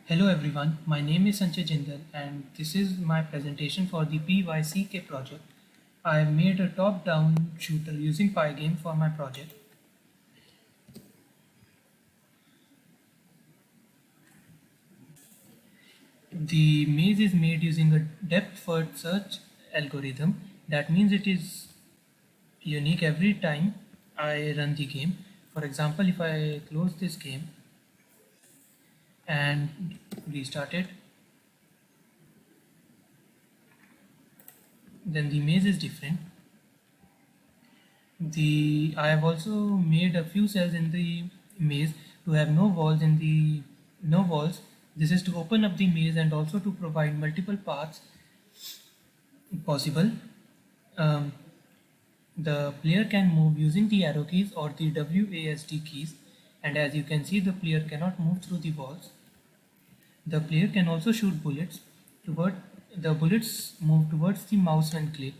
Hello everyone, my name is Sanjay Jindal and this is my presentation for the PYCK project. I have made a top-down shooter using Pygame for my project. The maze is made using a depth-first search algorithm. That means it is unique every time I run the game. For example, if I close this game and restart it, then the maze is different. I have also made a few cells in the maze to have no walls. This is to open up the maze and also to provide multiple paths possible. Um, the player can move using the arrow keys or the WASD keys, and as you can see, the player cannot move through the walls. The player can also shoot bullets. Toward the bullets move towards the mouse when click,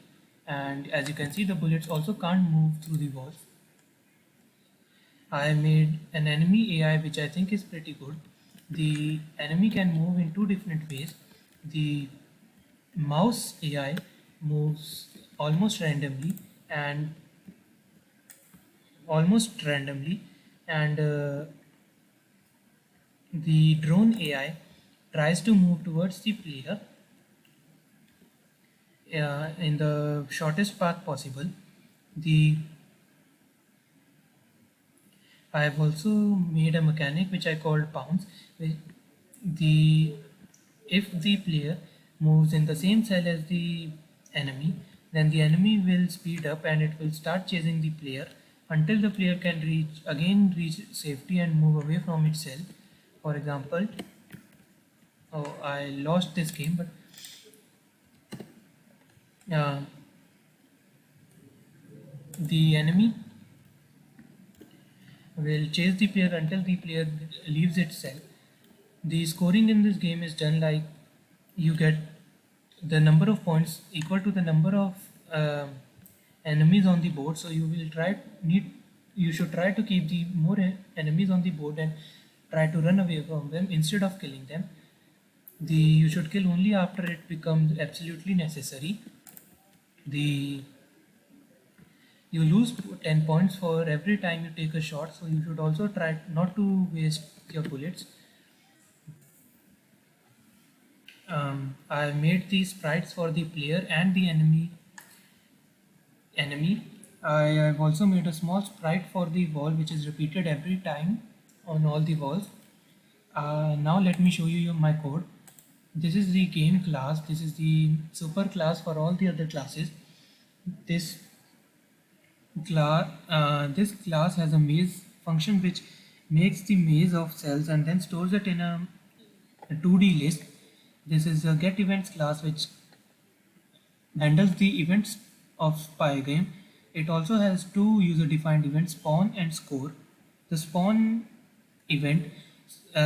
and as you can see, the bullets also can't move through the walls. I made an enemy AI which I think is pretty good. The enemy can move in two different ways. The mouse AI moves almost randomly and almost randomly and the drone AI tries to move towards the player in the shortest path possible. The I have also made a mechanic which I called pounce. The If the player moves in the same cell as the enemy, then the enemy will speed up and it will start chasing the player until the player can reach safety and move away from its cell. For example, oh, I lost this game, but uh, the enemy will chase the player until the player leaves its cell. The scoring in this game is done like you get the number of points equal to the number of enemies on the board. So you should try to keep the more enemies on the board and try to run away from them instead of killing them. You should kill only after it becomes absolutely necessary. The You lose 10 points for every time you take a shot, so you should also try not to waste your bullets. I made these sprites for the player and the enemy. I have also made a small sprite for the wall which is repeated every time on all the walls. Now let me show you my code. This is the game class. This is the super class for all the other classes. This this class has a maze function which makes the maze of cells and then stores it in a 2D list. This is a get events class which handles the events of Pygame. It also has two user defined events, spawn and score. The spawn event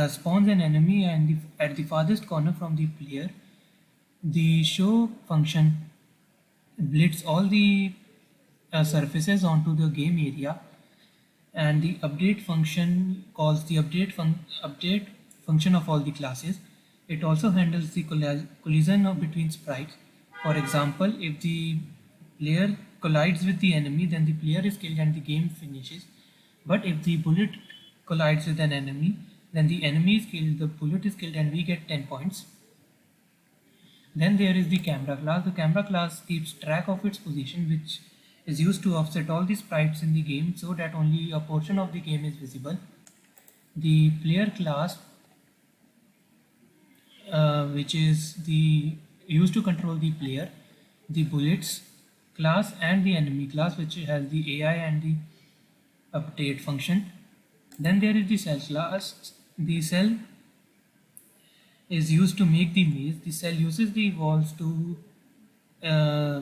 spawns an enemy at the farthest corner from the player. The show function blits all the surfaces onto the game area, and the update function calls the update function of all the classes. It also handles the collision between sprites. For example, if the player collides with the enemy, then the player is killed and the game finishes. But if the bullet collides with an enemy, then the enemy is killed, the bullet is killed, and we get 10 points. Then there is the camera class. The camera class keeps track of its position, which is used to offset all the sprites in the game so that only a portion of the game is visible. The player class, which is the used to control the player, the bullets class, and the enemy class, which has the AI and the update function. Then there is the cell class. The cell is used to make the maze. The cell uses the walls to uh,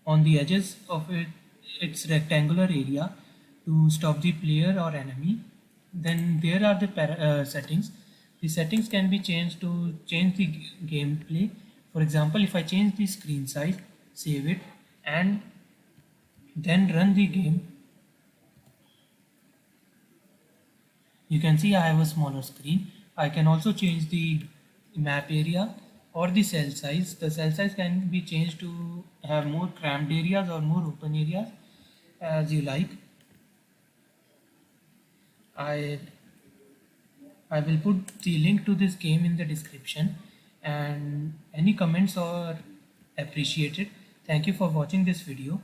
on the edges of its rectangular area to stop the player or enemy. Then there are the settings. The settings can be changed to change the gameplay. For example, if I change the screen size, save it, and then run the game, You can see I have a smaller screen. I can also change the map area or the cell size. The cell size can be changed to have more cramped areas or more open areas as you like. I I will put the link to this game in the description, and any comments are appreciated. Thank you for watching this video.